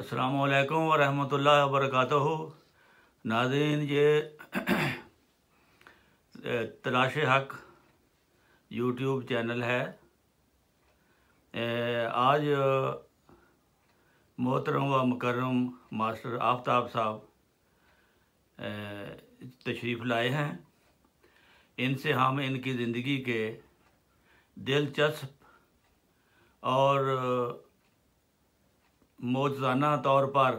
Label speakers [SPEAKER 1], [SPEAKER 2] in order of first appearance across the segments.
[SPEAKER 1] अस्सलामुअलैकुम वरहमतुल्लाहि वबरकातुहू। नाज़रीन, ये तलाश हक़ यूट्यूब चैनल है। आज मोहतरम व मुकर्रम मास्टर आफ्ताब साहब तशरीफ़ लाए हैं। इनसे हम इनकी ज़िंदगी के दिलचस्प और मौजूदाना तौर पर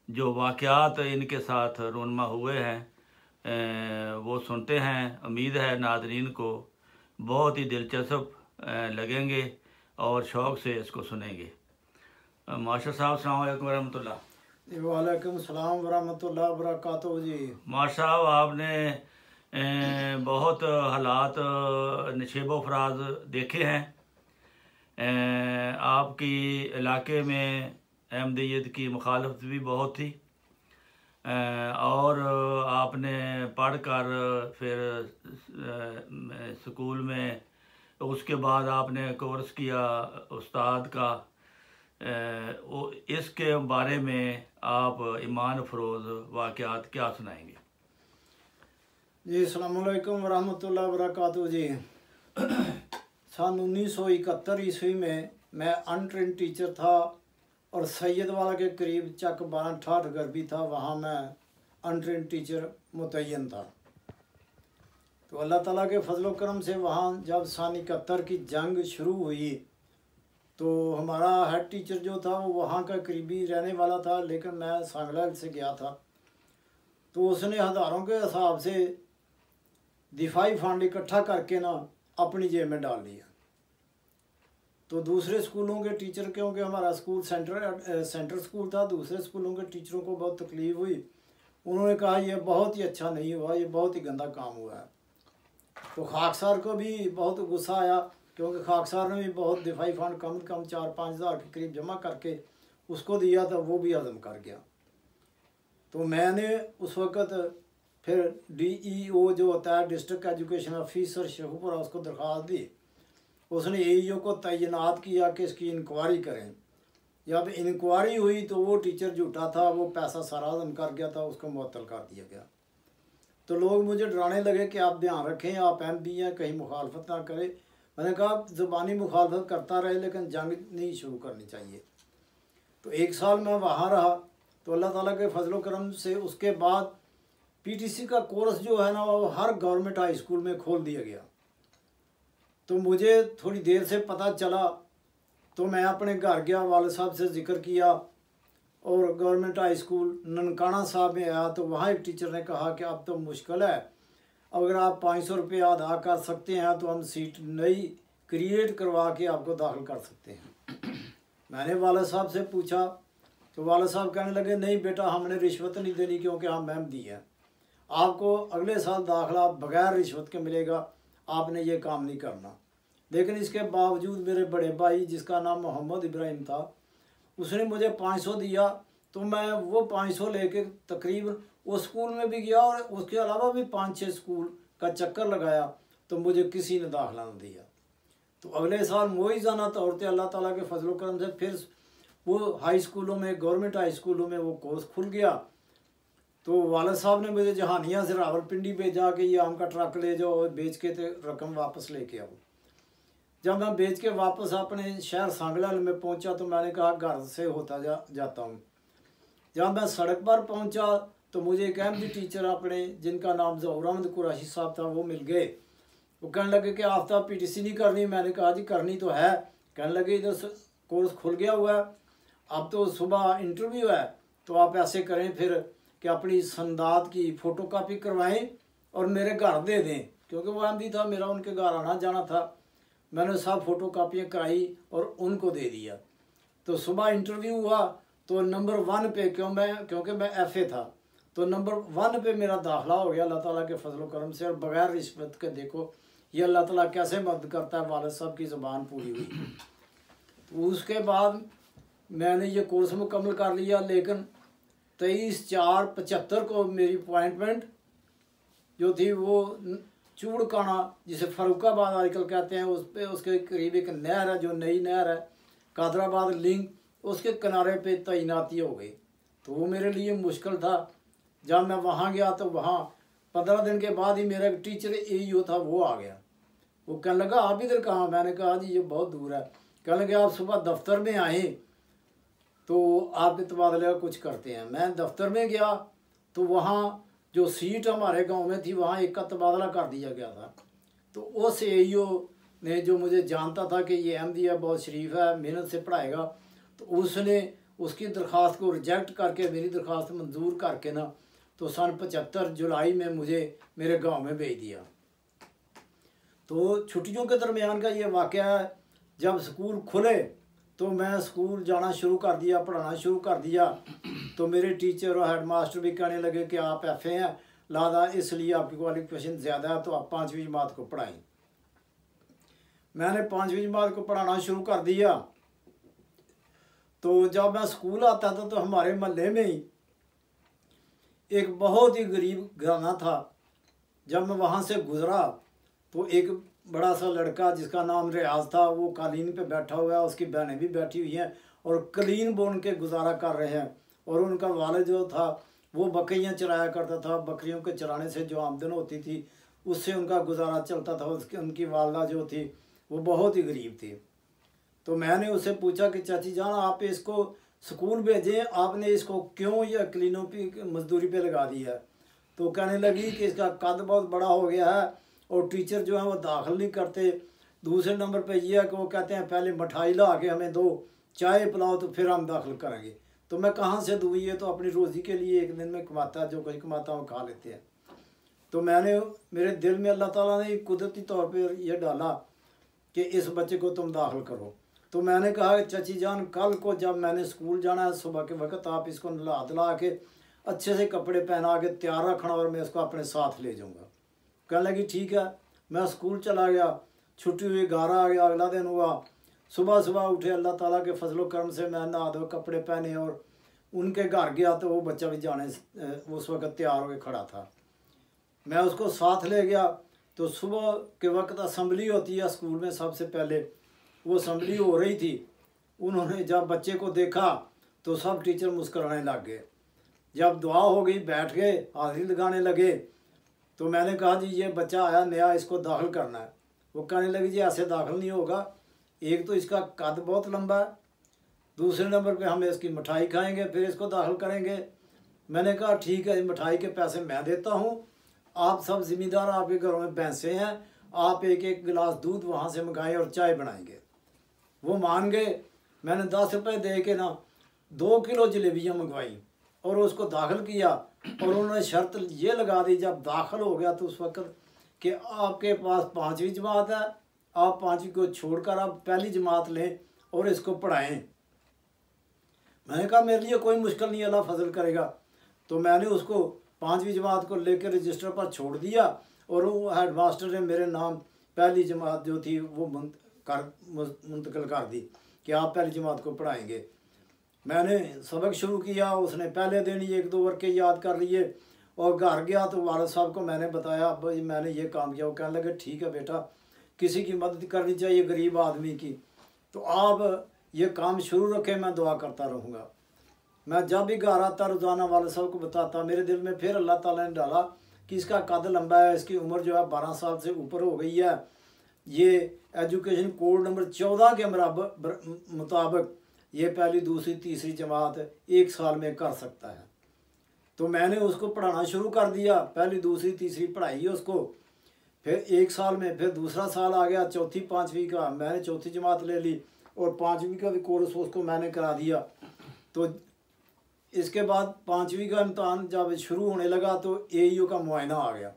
[SPEAKER 1] जो वाक़यात इनके साथ रूनमा हुए हैं वो सुनते हैं। उम्मीद है नाज़रीन को बहुत ही दिलचस्प लगेंगे और शौक़ से इसको सुनेंगे। मास्टर साहब, अस्सलाम वालेकुम वरहमतुल्लाह।
[SPEAKER 2] वालेकुम सलाम वरहमतुल्लाह वबरकातुहू। जी
[SPEAKER 1] मास्टर साहब, आपने बहुत हालात नशेबो फराज देखे हैं। आपकी इलाके में अहमदियत की मुखालफत भी बहुत थी और आपने पढ़ कर फिर स्कूल में, उसके बाद आपने कोर्स किया उस्ताद का। इसके बारे में आप ईमान फरोज़ वाक़यात क्या सुनाएंगे?
[SPEAKER 2] जी अस्सलाम वालेकुम वरहमतुल्लाह वबरकातुहू। जी सन 1971 ईस्वी में मैं अनट्रेंड टीचर था और सैयदवाला के करीब चक 1268 घर भी था, वहाँ मैं अनट्रेंड टीचर मुतय्यन था। तो अल्लाह ताला के फजलो करम से वहाँ जब सन 71 की जंग शुरू हुई तो हमारा हेड टीचर जो था वो वहाँ का करीबी रहने वाला था, लेकिन मैं सांगलाल से गया था। तो उसने हज़ारों के हिसाब से दिफाई फंड इकट्ठा करके ना अपनी जेब में डाल लिया। तो दूसरे स्कूलों के टीचर, क्योंकि हमारा स्कूल सेंटर स्कूल था, दूसरे स्कूलों के टीचरों को बहुत तकलीफ़ हुई। उन्होंने कहा यह बहुत ही अच्छा नहीं हुआ, ये बहुत ही गंदा काम हुआ है। तो खाकसार को भी बहुत गुस्सा आया, क्योंकि खाकसार ने भी बहुत दिफाई फंड कम 4-5 हज़ार के करीब जमा करके उसको दिया था, वो भी हज़म कर गया। तो मैंने उस वक़्त फिर DEO जो होता है डिस्ट्रिक्ट एजुकेशन ऑफिसर शेखुपुरा, उसको दरख्वास्त दी। उसने AEO को तैनात किया कि इसकी इंक्वायरी करें। जब इंक्वायरी हुई तो वो टीचर झूठा था, वो पैसा सारा हज़म कर गया था, उसको मुअत्तल कर दिया गया। तो लोग मुझे डराने लगे कि आप ध्यान रखें, आप MP हैं, कहीं मुखालफत ना करें। मैंने कहा ज़बानी मुखालफत करता रहे, लेकिन जंग नहीं शुरू करनी चाहिए। तो 1 साल मैं वहाँ रहा। तो अल्लाह ताला के फजलो करम से उसके बाद PTC का कोर्स जो है ना वो हर गवर्नमेंट हाई स्कूल में खोल दिया गया। तो मुझे थोड़ी देर से पता चला, तो मैं अपने घर गया, वाले साहब से ज़िक्र किया और गवर्नमेंट हाई स्कूल ननकाना साहब में आया। तो वहाँ एक टीचर ने कहा कि अब तो मुश्किल है, अगर आप 500 रुपये अदा कर सकते हैं तो हम सीट नई क्रिएट करवा के आपको दाखिल कर सकते हैं। मैंने वाले साहब से पूछा तो वाले साहब कहने लगे नहीं बेटा, हमने रिश्वत नहीं देनी, क्योंकि हम अहमदी हैं, आपको अगले साल दाखिला बगैर रिश्वत के मिलेगा, आपने ये काम नहीं करना। लेकिन इसके बावजूद मेरे बड़े भाई, जिसका नाम मोहम्मद इब्राहिम था, उसने मुझे 500 दिया। तो मैं वो 500 लेके तकरीबन उस स्कूल में भी गया और उसके अलावा भी 5-6 स्कूल का चक्कर लगाया, तो मुझे किसी ने दाखिला नहीं दिया। तो अगले साल मोइज़ाना तौर पर अल्लाह ताला के फजल करम से फिर वो हाई स्कूलों में, गवर्नमेंट हाई स्कूलों में वो कोर्स खुल गया। तो वालिद साहब ने मुझे जहानिया से रावलपिंडी भेजा कि ये आम का ट्रक ले जाओ और बेच के तो रकम वापस लेके आओ। जब मैं बेच के वापस अपने शहर सांगलाल में पहुंचा तो मैंने कहा घर से होता जाता हूं। जब मैं सड़क पर पहुंचा तो मुझे एक अहमदी टीचर अपने, जिनका नाम ज़हूर अहमद कुरैशी साहब था, वो मिल गए। वो कहने लगे कि आफ्ताब PTC नहीं करनी। मैंने कहा जी करनी तो है। कहने लगे इधर कोर्स खुल गया हुआ है, अब तो सुबह इंटरव्यू है, तो आप ऐसे करें फिर कि अपनी संदात की फ़ोटोकॉपी करवाएं और मेरे घर दे दें, क्योंकि वो अहमदी था, मेरा उनके घर आना जाना था। मैंने सब फ़ोटोकॉपियाँ कराई और उनको दे दिया। तो सुबह इंटरव्यू हुआ तो नंबर 1 पे, क्योंकि मैं FA था, तो नंबर 1 पे मेरा दाखिला हो गया अल्लाह ताला के फजल करम से। और बग़ैर रिश्वत के देखो ये अल्लाह ताला कैसे मदद करता है। वालिद साहब की ज़बान पूरी हुई। तो उसके बाद मैंने ये कोर्स मुकम्मल कर लिया, लेकिन 23/4/75 को मेरी अपॉइंटमेंट जो थी वो चूड़काना, जिसे फरुखाबाद आजकल कहते हैं, उस पे उसके करीब एक नहर है जो नई नहर है, कादराबाद लिंक, उसके किनारे पे तैनाती हो गई। तो वो मेरे लिए मुश्किल था। जब मैं वहाँ गया तो वहाँ 15 दिन के बाद ही मेरा एक टीचर AEO था, वो आ गया। वो कहने लगा आप इधर कहाँ? मैंने कहा जी ये बहुत दूर है। कहने लगे आप सुबह दफ्तर में आए तो आपके तबादले का कुछ करते हैं। मैं दफ्तर में गया तो वहाँ जो सीट हमारे गांव में थी वहाँ एक का तबादला कर दिया गया था। तो उस AEO ने, जो मुझे जानता था कि ये अहमदी है, बहुत शरीफ है, मेहनत से पढ़ाएगा, तो उसने उसकी दरख्वास्त को रिजेक्ट करके मेरी दरख्वास्त मंजूर करके ना तो सन 75 जुलाई में मुझे मेरे गांव में भेज दिया। तो छुट्टियों के दरमियान का ये वाक़या है। जब स्कूल खुले तो मैं स्कूल जाना शुरू कर दिया, पढ़ाना शुरू कर दिया। तो मेरे टीचर और हेड मास्टर भी कहने लगे कि आप FA हैं, लादा इसलिए आपकी क्वालिफिकेशन ज़्यादा है, तो आप 5वीं जमात को पढ़ाएं। मैंने 5वीं जमात को पढ़ाना शुरू कर दिया। तो जब मैं स्कूल आता था तो हमारे मोहल्ले में ही एक बहुत ही गरीब घराना था। जब मैं वहाँ से गुज़रा तो एक बड़ा सा लड़का जिसका नाम रियाज था, वो कालीन पे बैठा हुआ है, उसकी बहनें भी बैठी हुई हैं और कलीन बुन के गुजारा कर रहे हैं। और उनका वालिद जो था वो बकरियां चराया करता था। बकरियों के चराने से जो आमदन होती थी उससे उनका गुजारा चलता था। उसकी उनकी वालदा जो थी वो बहुत ही गरीब थी। तो मैंने उससे पूछा कि चाची जान आप इसको स्कूल भेजें, आपने इसको क्यों ये क्लीनों की मजदूरी पे लगा दी है? तो कहने लगी कि इसका कद बहुत बड़ा हो गया है और टीचर जो है वो दाखिल नहीं करते। दूसरे नंबर पे ये है कि वो कहते हैं पहले मिठाई ला के हमें दो, चाय पिलाओ तो फिर हम दाखिल करेंगे। तो मैं कहाँ से दूँ? ये तो अपनी रोज़ी के लिए एक दिन में कमाता है, जो कुछ कमाता है वो खा लेते हैं। तो मेरे दिल में अल्लाह ताला ने कुदरती तौर पर यह डाला कि इस बच्चे को तुम दाखिल करो। तो मैंने कहा चाची जान कल को जब मैंने स्कूल जाना है सुबह के वक्त, आप इसको नला धुला के अच्छे से कपड़े पहना के तैयार रखना और मैं इसको अपने साथ ले जाऊँगा। कहने लगी ठीक है। मैं स्कूल चला गया, छुट्टी हुई, घर आ गया। अगला दिन हुआ, सुबह सुबह उठे, अल्लाह ताला के फजलो करम से मैं नहा धो कपड़े पहने और उनके घर गया तो वो बच्चा भी जाने उस वक्त तैयार होकर खड़ा था। मैं उसको साथ ले गया। तो सुबह के वक्त असम्बली होती है स्कूल में, सबसे पहले वो असम्बली हो रही थी। उन्होंने जब बच्चे को देखा तो सब टीचर मुस्कुराने लग गए। जब दुआ हो गई बैठ गए, हाजिरी लगाने लगे। तो मैंने कहा जी ये बच्चा आया नया, इसको दाखिल करना है। वो कहने लगी जी ऐसे दाखिल नहीं होगा, एक तो इसका कद बहुत लंबा है, दूसरे नंबर पे हम इसकी मिठाई खाएंगे फिर इसको दाखिल करेंगे। मैंने कहा ठीक है, मिठाई के पैसे मैं देता हूँ, आप सब जिम्मेदार, आपके घरों में भैंसे हैं, आप एक एक गिलास दूध वहाँ से मंगाएं और चाय बनाएंगे। वो मान गए। मैंने 10 रुपये दे के ना 2 किलो जलेबियाँ मंगवाई और उसको दाखिल किया। और उन्होंने शर्त ये लगा दी जब दाखिल हो गया तो उस वक्त कि आपके पास 5वीं जमात है, आप 5वीं को छोड़कर आप पहली जमात लें और इसको पढ़ाएं। मैंने कहा मेरे लिए कोई मुश्किल नहीं, अल्लाह फजल करेगा। तो मैंने उसको 5वीं जमात को लेकर रजिस्टर पर छोड़ दिया और वो हेड मास्टर ने मेरे नाम पहली जमात जो थी वो मुंतकिल कर दी कि आप पहली जमात को पढ़ाएंगे। मैंने सबक शुरू किया। उसने पहले दिन ही 1-2 वर्के याद कर लिए और घर गया तो वालिद साहब को मैंने बताया भाई मैंने ये काम किया। वो कहने लगे ठीक है बेटा, किसी की मदद करनी चाहिए गरीब आदमी की, तो आप ये काम शुरू रखें, मैं दुआ करता रहूँगा। मैं जब भी घर आता रोज़ाना वालिद साहब को बताता। मेरे दिल में फिर अल्लाह ताला ने डाला कि इसका कद लंबा है, इसकी उम्र जो है 12 साल से ऊपर हो गई है, ये एजुकेशन कोड नंबर 14 के मुताबिक ये पहली दूसरी तीसरी जमात 1 साल में कर सकता है। तो मैंने उसको पढ़ाना शुरू कर दिया। पहली दूसरी तीसरी पढ़ाई उसको, फिर 1 साल में फिर दूसरा साल आ गया, चौथी 5वीं का मैंने चौथी जमात ले ली और 5वीं का भी कोर्स उसको मैंने करा दिया। तो इसके बाद 5वीं का इम्तहान जब शुरू होने लगा तो AEO का मुआयना आ गया।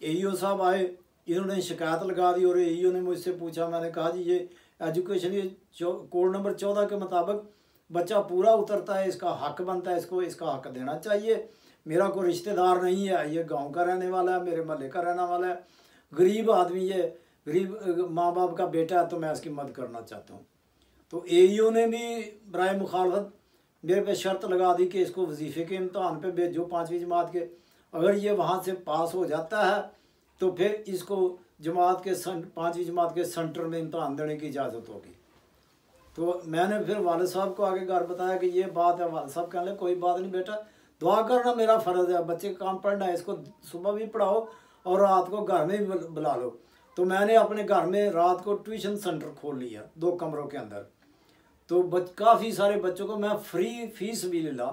[SPEAKER 2] AEO साहब आए, इन्होंने शिकायत लगा दी और AEO ने मुझसे पूछा। मैंने कहा जी ये एजुकेशन ये कोड नंबर 14 के मुताबिक बच्चा पूरा उतरता है, इसका हक बनता है, इसको इसका हक देना चाहिए। मेरा कोई रिश्तेदार नहीं है, ये गांव का रहने वाला है, मेरे महल्ले का रहने वाला है, गरीब आदमी, ये गरीब माँ बाप का बेटा है, तो मैं इसकी मदद करना चाहता हूँ। तो AEO ने भी बराए मुखालफत मेरे पे शर्त लगा दी कि इसको वजीफ़े के इम्तहान पे भेजो 5वीं जमात के। अगर ये वहाँ से पास हो जाता है तो फिर इसको जमात के 5वीं जमात के सेंटर में इम्तहान देने की इजाज़त होगी। तो मैंने फिर वालिद साहब को आगे घर बताया कि ये बात है। वालिद साहब कहने लगे कोई बात नहीं बेटा, दुआ करना मेरा फ़र्ज़ है, बच्चे का काम पढ़ना है, इसको सुबह भी पढ़ाओ और रात को घर में भी बुला लो। तो मैंने अपने घर में रात को ट्यूशन सेंटर खोल लिया 2 कमरों के अंदर। तो काफ़ी सारे बच्चों को मैं फ्री फीस भी ले ला,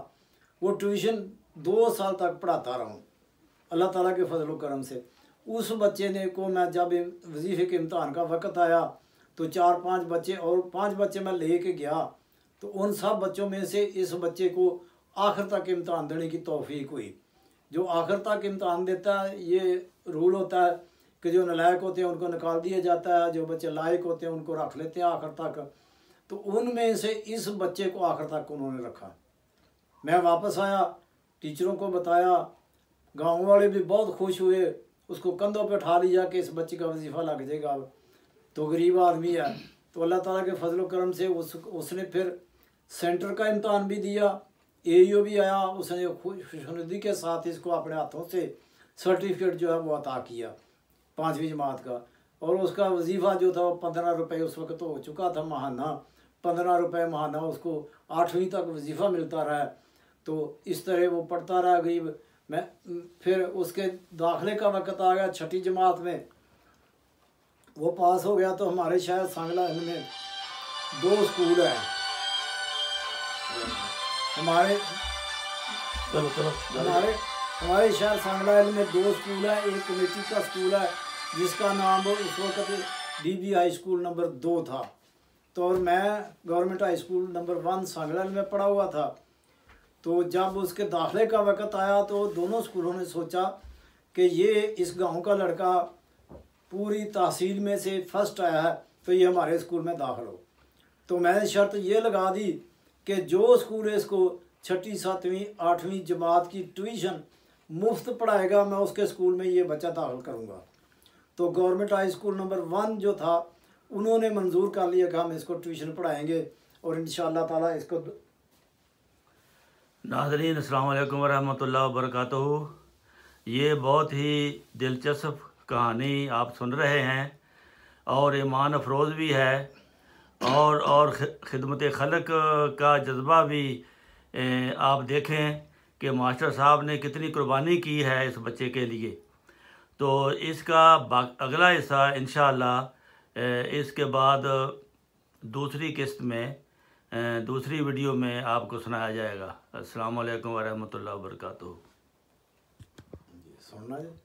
[SPEAKER 2] वो ट्यूशन 2 साल तक पढ़ाता रहा हूँ अल्लाह ताला के फजल करम से। उस बच्चे ने को मैं जब वजीफ़े के इम्तहान का वक़्त आया तो 4-5 बच्चे और 5 बच्चे मैं ले के गया, तो उन सब बच्चों में से इस बच्चे को आखिर तक इम्तहान देने की तौफीक हुई। जो आखिर तक इम्तहान देता है, ये रूल होता है कि जो नालायक होते हैं उनको निकाल दिया जाता है, जो बच्चे लायक होते हैं उनको रख लेते हैं आखिर तक। तो उनमें से इस बच्चे को आखिर तक उन्होंने रखा। मैं वापस आया, टीचरों को बताया, गाँव वाले भी बहुत खुश हुए, उसको कंधों पे उठा लिया कि इस बच्चे का वजीफ़ा लग जाएगा। तो गरीब आदमी है, तो अल्लाह ताला के फजल करम से उसने फिर सेंटर का इम्तहान भी दिया, AEO भी आया, उसने खुशनुदी के साथ इसको अपने हाथों से सर्टिफिकेट जो है वो अता किया 5वीं जमात का। और उसका वजीफ़ा जो था वो 15 रुपये उस वक्त हो चुका था महाना, 15 रुपये महाना उसको 8वीं तक वजीफ़ा मिलता रहा। तो इस तरह वो पढ़ता रहा गरीब। मैं फिर उसके दाखिले का वक़्त आ गया 6ठी जमात में, वो पास हो गया। तो हमारे शहर सांगला में 2 स्कूल हैं। हमारे शहर सांगला में 2 स्कूल है। एक कमेटी का स्कूल है जिसका नाम उस वक्त DB हाई स्कूल नंबर 2 था। तो और मैं government high school number 1 Sangla में पढ़ा हुआ था। तो जब उसके दाखिले का वक़्त आया तो दोनों स्कूलों ने सोचा कि ये इस गांव का लड़का पूरी तहसील में से फर्स्ट आया है तो ये हमारे स्कूल में दाखिल हो। तो मैंने शर्त ये लगा दी कि जो स्कूल इसको 6ठी 7वीं 8वीं जमात की ट्यूशन मुफ्त पढ़ाएगा, मैं उसके स्कूल में ये बच्चा दाखिल करूँगा। तो गवर्नमेंट हाई स्कूल नंबर 1 जो था उन्होंने मंजूर कर लिया कि हम इसको ट्यूशन पढ़ाएंगे और इंशाअल्लाह ताला इसको।
[SPEAKER 1] नाज़रीन अस्सलाम वालेकुम वरहमतुल्लाहि वबरकातुहू। ये बहुत ही दिलचस्प कहानी आप सुन रहे हैं और ईमान अफरोज़ भी है और खिदमत खलक का जज्बा भी आप देखें कि मास्टर साहब ने कितनी कुर्बानी की है इस बच्चे के लिए। तो इसका अगला हिस्सा इंशाअल्लाह इसके बाद दूसरी किस्त में दूसरी वीडियो में आपको सुनाया जाएगा। अस्सलाम वालेकुम वरहमतुल्लाहि वबरकातुहू।
[SPEAKER 2] सुनना है।